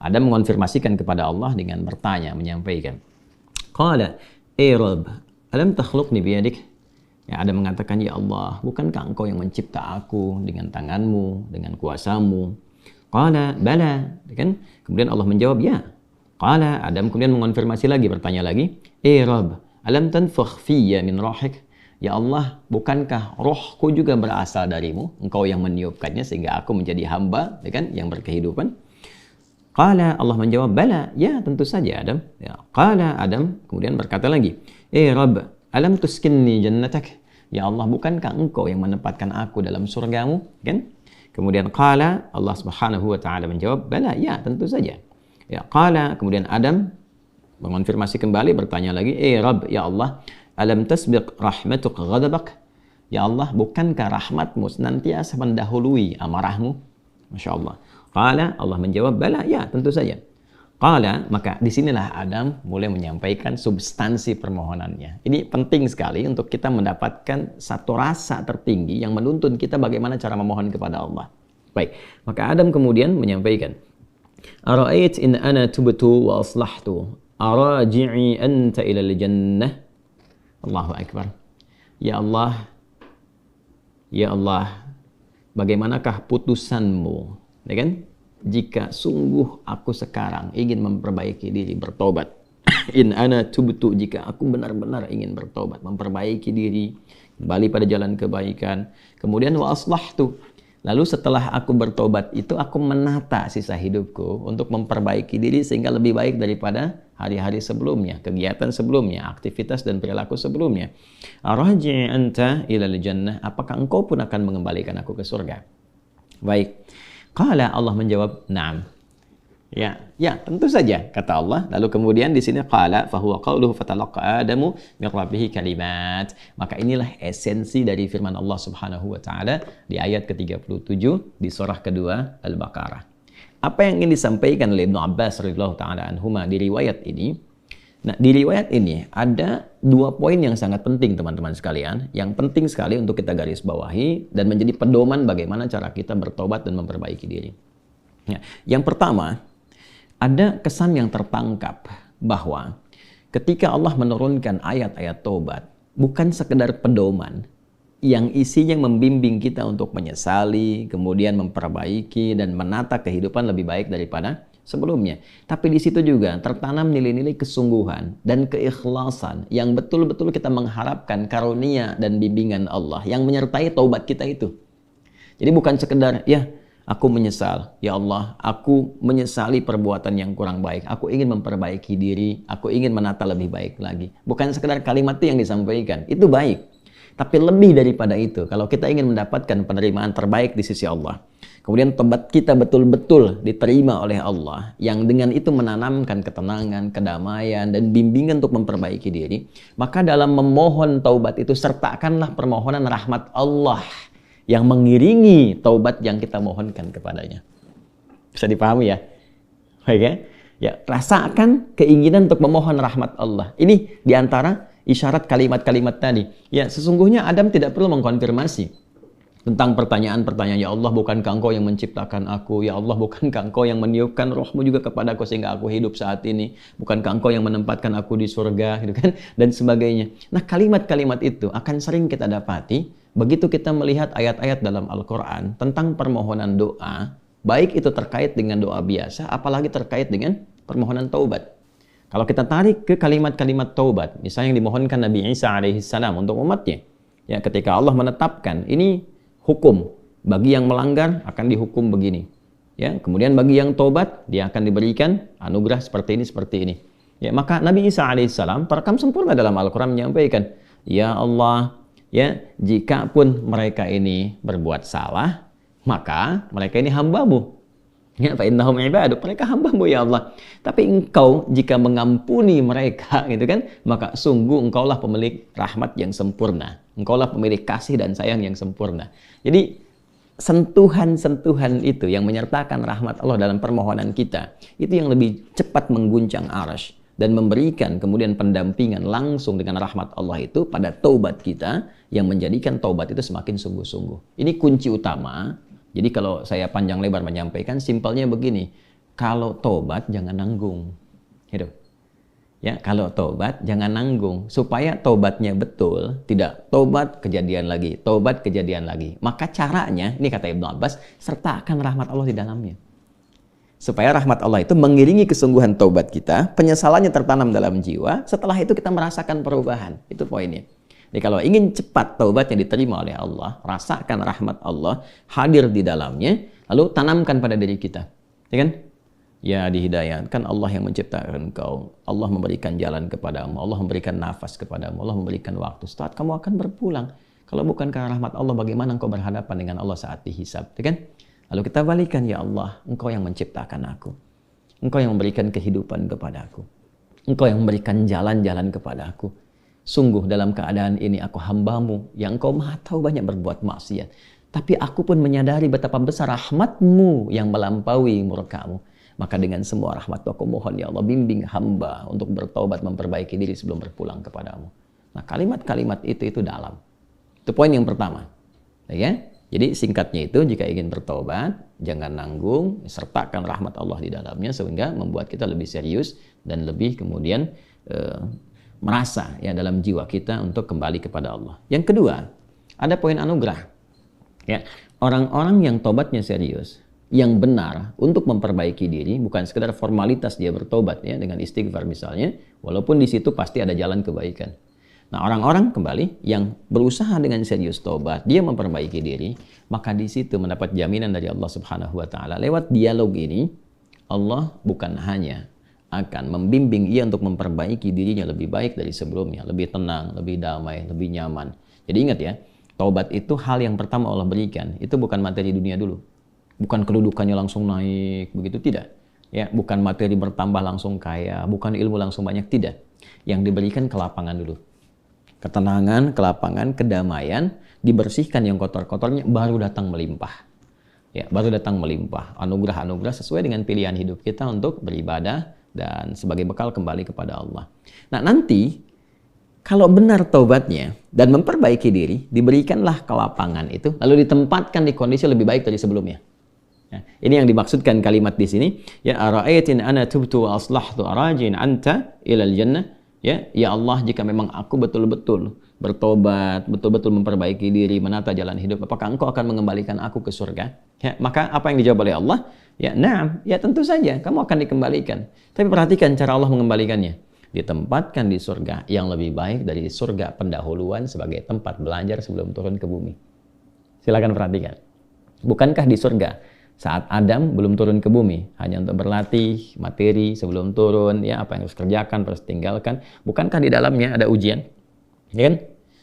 Adam mengonfirmasikan kepada Allah dengan bertanya, menyampaikan. Qala, Rabb, alam takhluqni biyadik? Ya, Adam mengatakan, ya Allah, bukankah engkau yang mencipta aku dengan tanganmu, dengan kuasamu? Qala, bala. Kan? Kemudian Allah menjawab, ya. Qala, Adam kemudian mengonfirmasi lagi, bertanya lagi, Rabb, alam tanfukh fiyya min rohik? Ya Allah, bukankah rohku juga berasal darimu? Engkau yang meniupkannya sehingga aku menjadi hamba, kan, yang berkehidupan. Qala, Allah menjawab, bala, ya tentu saja Adam. Ya. Qala, Adam kemudian berkata lagi, Rabb, alam tuskinni jannatak? Ya Allah, bukankah engkau yang menempatkan aku dalam surgamu? Kan? Kemudian qala, Allah Subhanahu wa taala menjawab, bala, ya tentu saja. Ya, qala, kemudian Adam mengonfirmasi kembali, bertanya lagi, Rabb, ya Allah, alam tasbiq rahmatuk ghadabak? Ya Allah, bukankah rahmatmu senantiasa mendahului amarahmu? Masya Allah. Qala, Allah menjawab, bala, ya tentu saja. Qala, maka disinilah Adam mulai menyampaikan substansi permohonannya. Ini penting sekali untuk kita mendapatkan satu rasa tertinggi yang menuntun kita bagaimana cara memohon kepada Allah. Baik, maka Adam kemudian menyampaikan, Ara'ait in ana tubtu wa aslahtu, araji'i anta ilal jannah. Allahu Akbar. Ya Allah, bagaimanakah putusanmu? Ya kan? Jika sungguh aku sekarang ingin memperbaiki diri, bertobat. In ana tubtu, jika aku benar-benar ingin bertobat, memperbaiki diri, kembali pada jalan kebaikan. Kemudian wa aslahtu. Lalu setelah aku bertobat itu aku menata sisa hidupku untuk memperbaiki diri sehingga lebih baik daripada hari-hari sebelumnya, kegiatan sebelumnya, aktivitas dan perilaku sebelumnya. Arji' anta ilal jannah, apakah engkau pun akan mengembalikan aku ke surga? Baik. Qala, Allah menjawab, na'am. Ya, tentu saja, kata Allah. Lalu kemudian di sini qala fa huwa qauluhu fatalaqa Adamu min rabbih kalimat. Maka inilah esensi dari firman Allah Subhanahu wa taala di ayat ke-37 di surah kedua Al-Baqarah. Apa yang ingin disampaikan oleh Ibnu Abbas radhiyallahu taala anhuma di riwayat ini? Nah, di riwayat ini ada dua poin yang sangat penting teman-teman sekalian, yang penting sekali untuk kita garis bawahi dan menjadi pedoman bagaimana cara kita bertobat dan memperbaiki diri. Ya, yang pertama, ada kesan yang tertangkap bahwa ketika Allah menurunkan ayat-ayat taubat, bukan sekedar pedoman yang isinya membimbing kita untuk menyesali, kemudian memperbaiki dan menata kehidupan lebih baik daripada sebelumnya. Tapi di situ juga tertanam nilai-nilai kesungguhan dan keikhlasan yang betul-betul kita mengharapkan karunia dan bimbingan Allah yang menyertai taubat kita itu. Jadi bukan sekedar, ya aku menyesal, ya Allah, aku menyesali perbuatan yang kurang baik, aku ingin memperbaiki diri, aku ingin menata lebih baik lagi. Bukan sekedar kalimat itu yang disampaikan, itu baik. Tapi lebih daripada itu, kalau kita ingin mendapatkan penerimaan terbaik di sisi Allah, kemudian tobat kita betul-betul diterima oleh Allah, yang dengan itu menanamkan ketenangan, kedamaian, dan bimbingan untuk memperbaiki diri, maka dalam memohon taubat itu sertakanlah permohonan rahmat Allah yang mengiringi taubat yang kita mohonkan kepadanya. Bisa dipahami ya? Baik ya? Ya, rasakan keinginan untuk memohon rahmat Allah. Ini diantara isyarat kalimat-kalimat tadi. Ya, sesungguhnya Adam tidak perlu mengkonfirmasi tentang pertanyaan-pertanyaan, ya Allah, bukankah engkau yang menciptakan aku? Ya Allah, bukankah engkau yang meniupkan rohmu juga kepadaku sehingga aku hidup saat ini? Bukankah engkau yang menempatkan aku di surga? Gitu kan? Dan sebagainya. Nah, kalimat-kalimat itu akan sering kita dapati begitu kita melihat ayat-ayat dalam Al-Quran tentang permohonan doa, baik itu terkait dengan doa biasa, apalagi terkait dengan permohonan taubat. Kalau kita tarik ke kalimat-kalimat taubat, misalnya yang dimohonkan Nabi Isa alaihissalam untuk umatnya, ya, ketika Allah menetapkan ini hukum, bagi yang melanggar akan dihukum begini, ya, kemudian bagi yang taubat dia akan diberikan anugerah seperti ini, ya, maka Nabi Isa alaihissalam terekam sempurna dalam Al-Quran menyampaikan, ya Allah, ya, jika pun mereka ini berbuat salah, maka mereka ini hambamu. Ya, fa innahum ibaduk, mereka hambamu ya Allah. Tapi engkau jika mengampuni mereka, gitu kan, maka sungguh engkaulah pemilik rahmat yang sempurna. Engkaulah pemilik kasih dan sayang yang sempurna. Jadi sentuhan-sentuhan itu yang menyertakan rahmat Allah dalam permohonan kita, itu yang lebih cepat mengguncang arasy dan memberikan kemudian pendampingan langsung dengan rahmat Allah itu pada taubat kita yang menjadikan taubat itu semakin sungguh-sungguh. Ini kunci utama. Jadi kalau saya panjang lebar menyampaikan, simpelnya begini. kalau tobat jangan nanggung. Gitu. Ya, kalau tobat jangan nanggung, supaya tobatnya betul, tidak tobat kejadian lagi, tobat kejadian lagi. Maka caranya, ini kata Ibnu Abbas, sertakan rahmat Allah di dalamnya. Supaya rahmat Allah itu mengiringi kesungguhan taubat kita, penyesalannya tertanam dalam jiwa, setelah itu kita merasakan perubahan. Itu poinnya. Jadi kalau ingin cepat taubatnya diterima oleh Allah, rasakan rahmat Allah hadir di dalamnya, lalu tanamkan pada diri kita. Ya kan? Ya, dihidayahkan Allah yang menciptakan engkau. Allah memberikan jalan kepadamu, Allah memberikan nafas kepadamu, Allah memberikan waktu. Saat kamu akan berpulang. Kalau bukan karena rahmat Allah, bagaimana engkau berhadapan dengan Allah saat dihisab? Ya kan? Lalu kita balikan, ya Allah, engkau yang menciptakan aku. Engkau yang memberikan kehidupan kepadaku. Engkau yang memberikan jalan-jalan kepadaku. Sungguh dalam keadaan ini aku hambamu yang engkau maha tahu banyak berbuat maksiat. Tapi aku pun menyadari betapa besar rahmatmu yang melampaui murkamu. Maka dengan semua rahmat aku mohon, ya Allah, bimbing hamba untuk bertobat, memperbaiki diri sebelum berpulang kepadamu. Nah, kalimat-kalimat itu dalam. Itu poin yang pertama. Ya? Jadi singkatnya itu, jika ingin bertobat, jangan nanggung, sertakan rahmat Allah di dalamnya, sehingga membuat kita lebih serius dan lebih kemudian merasa ya dalam jiwa kita untuk kembali kepada Allah. Yang kedua, ada poin anugerah. Ya, orang-orang yang tobatnya serius, yang benar untuk memperbaiki diri, bukan sekedar formalitas dia bertobat ya dengan istighfar misalnya, walaupun di situ pasti ada jalan kebaikan. Nah, orang-orang kembali yang berusaha dengan serius tobat, dia memperbaiki diri, maka di situ mendapat jaminan dari Allah Subhanahu wa taala. Lewat dialog ini, Allah bukan hanya akan membimbing ia untuk memperbaiki dirinya lebih baik dari sebelumnya, lebih tenang, lebih damai, lebih nyaman. Jadi ingat ya, taubat itu hal yang pertama Allah berikan, itu bukan materi dunia dulu. Bukan kedudukannya langsung naik, begitu tidak. Ya, bukan materi bertambah langsung kaya, bukan ilmu langsung banyak, tidak. Yang diberikan kelapangan dulu. Ketenangan, kelapangan, kedamaian, dibersihkan yang kotor-kotornya, baru datang melimpah. Ya, baru datang melimpah. Anugerah-anugerah sesuai dengan pilihan hidup kita untuk beribadah dan sebagai bekal kembali kepada Allah. Nah, nanti kalau benar taubatnya dan memperbaiki diri, diberikanlah kelapangan itu, lalu ditempatkan di kondisi lebih baik dari sebelumnya. Ya, ini yang dimaksudkan kalimat di sini. Ya, ara'aitin ana tubtu wa aslahtu arajin anta ilal jannah. Ya Allah, jika memang aku betul-betul bertobat, betul-betul memperbaiki diri, menata jalan hidup, apakah engkau akan mengembalikan aku ke surga? Ya, maka apa yang dijawab oleh Allah? Ya, na'am, ya tentu saja, kamu akan dikembalikan. Tapi perhatikan cara Allah mengembalikannya. Ditempatkan di surga yang lebih baik dari surga pendahuluan sebagai tempat belajar sebelum turun ke bumi. Silakan perhatikan. Bukankah di surga saat Adam belum turun ke bumi, hanya untuk berlatih materi sebelum turun, ya apa yang harus kerjakan, harus tinggalkan. Bukankah di dalamnya ada ujian? Ya kan?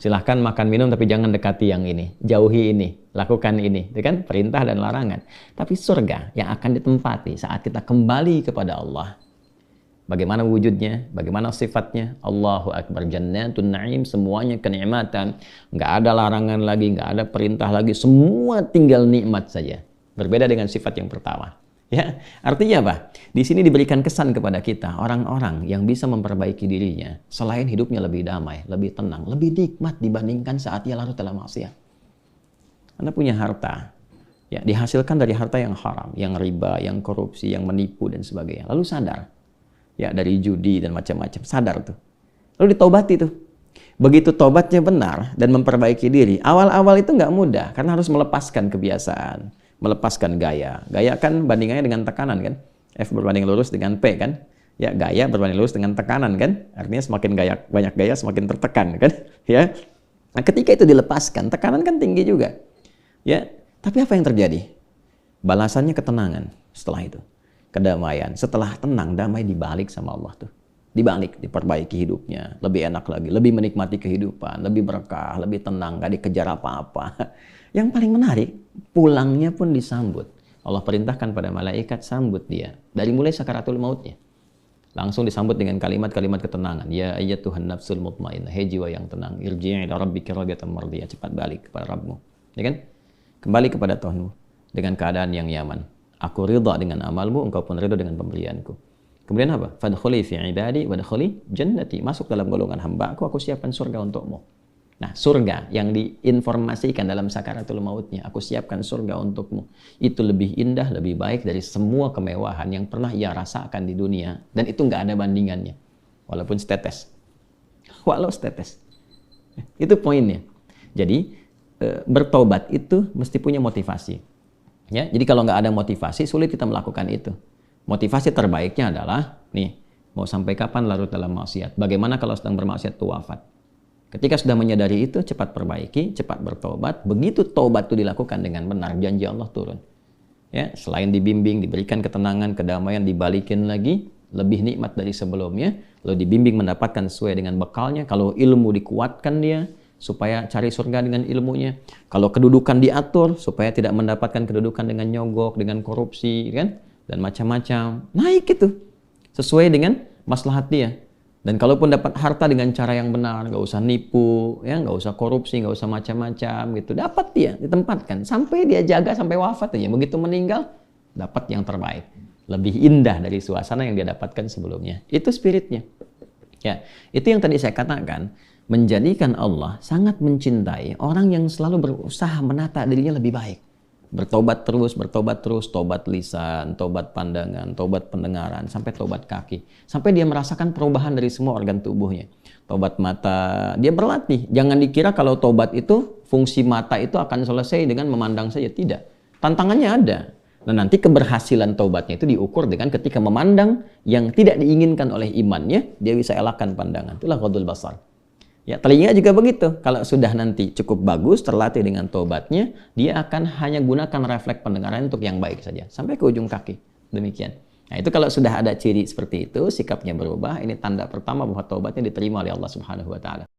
Silahkan makan minum tapi jangan dekati yang ini, jauhi ini, lakukan ini, ya kan? Perintah dan larangan. Tapi surga yang akan ditempati saat kita kembali kepada Allah. Bagaimana wujudnya? Bagaimana sifatnya? Allahu Akbar, jannatun na'im, semuanya kenikmatan. Nggak ada larangan lagi, nggak ada perintah lagi, semua tinggal nikmat saja. Berbeda dengan sifat yang pertama. Ya, artinya apa? Di sini diberikan kesan kepada kita, orang-orang yang bisa memperbaiki dirinya, selain hidupnya lebih damai, lebih tenang, lebih nikmat dibandingkan saat ia larut dalam maksiat. Anda punya harta, ya dihasilkan dari harta yang haram, yang riba, yang korupsi, yang menipu dan sebagainya. Lalu sadar, ya dari judi dan macam-macam, sadar tuh. Lalu ditaubati tuh. Begitu tobatnya benar dan memperbaiki diri, awal-awal itu nggak mudah karena harus melepaskan kebiasaan, melepaskan gaya. Gaya kan bandingannya dengan tekanan kan? F berbanding lurus dengan P kan? Ya, gaya berbanding lurus dengan tekanan kan? Artinya semakin gaya, banyak gaya semakin tertekan kan? Ya. Nah, ketika itu dilepaskan, tekanan kan tinggi juga. Ya, tapi apa yang terjadi? Balasannya ketenangan setelah itu. Kedamaian. Setelah tenang, damai dibalik sama Allah tuh. Dibalik, diperbaiki hidupnya. Lebih enak lagi, lebih menikmati kehidupan, lebih berkah, lebih tenang, gak dikejar apa-apa. Yang paling menarik, pulangnya pun disambut. Allah perintahkan pada malaikat, sambut dia. Dari mulai sakaratul mautnya. Langsung disambut dengan kalimat-kalimat ketenangan. Ya ayyatuhan nafsul mutmainnah, hei jiwa yang tenang. Irji'i ila rabbika radiyatan mardiyah. Cepat balik kepada Rabbmu. Ya kan? Kembali kepada Tuhanmu. Dengan keadaan yang nyaman. Aku ridha dengan amalmu, engkau pun ridha dengan pemberianku. Kemudian apa? Fadkhuli fi ibadi wadkhuli jannati. Masuk dalam golongan hamba aku siapkan surga untukmu. Nah, surga yang diinformasikan dalam sakaratul mautnya, aku siapkan surga untukmu. Itu lebih indah, lebih baik dari semua kemewahan yang pernah ia rasakan di dunia. Dan itu nggak ada bandingannya. Walaupun setetes. Walau setetes. Itu poinnya. Jadi, bertobat itu mesti punya motivasi. Ya, jadi kalau nggak ada motivasi, sulit kita melakukan itu. Motivasi terbaiknya adalah, nih, mau sampai kapan larut dalam maksiat? Bagaimana kalau sedang bermaksiat itu wafat? Ketika sudah menyadari itu, cepat perbaiki, cepat bertobat. Begitu tobat itu dilakukan dengan benar, janji Allah turun. Ya, selain dibimbing, diberikan ketenangan, kedamaian, dibalikin lagi, lebih nikmat dari sebelumnya. Lalu dibimbing mendapatkan sesuai dengan bekalnya. Kalau ilmu dikuatkan dia, supaya cari surga dengan ilmunya. Kalau kedudukan diatur, supaya tidak mendapatkan kedudukan dengan nyogok, dengan korupsi, kan? Dan macam-macam. Naik itu. Sesuai dengan maslahat dia. Dan kalaupun dapat harta dengan cara yang benar, nggak usah nipu, ya, nggak usah korupsi, nggak usah macam-macam gitu. Dapat dia, ditempatkan. Sampai dia jaga sampai wafat aja. Begitu meninggal, dapat yang terbaik. Lebih indah dari suasana yang dia dapatkan sebelumnya. Itu spiritnya. Ya, itu yang tadi saya katakan. Menjadikan Allah sangat mencintai orang yang selalu berusaha menata dirinya lebih baik. Bertobat terus, tobat lisan, tobat pandangan, tobat pendengaran, sampai tobat kaki. Sampai dia merasakan perubahan dari semua organ tubuhnya. Tobat mata, dia berlatih. Jangan dikira kalau tobat itu, fungsi mata itu akan selesai dengan memandang saja. Tidak. Tantangannya ada. Nah, nanti keberhasilan tobatnya itu diukur dengan ketika memandang yang tidak diinginkan oleh imannya, dia bisa elakkan pandangan. Itulah ghadul basar. Ya, telinga juga begitu. Kalau sudah nanti cukup bagus, terlatih dengan tobatnya, dia akan hanya gunakan refleks pendengaran untuk yang baik saja. Sampai ke ujung kaki. Demikian. Nah, itu kalau sudah ada ciri seperti itu, sikapnya berubah, ini tanda pertama bahwa tobatnya diterima oleh Allah Subhanahu wa Ta'ala.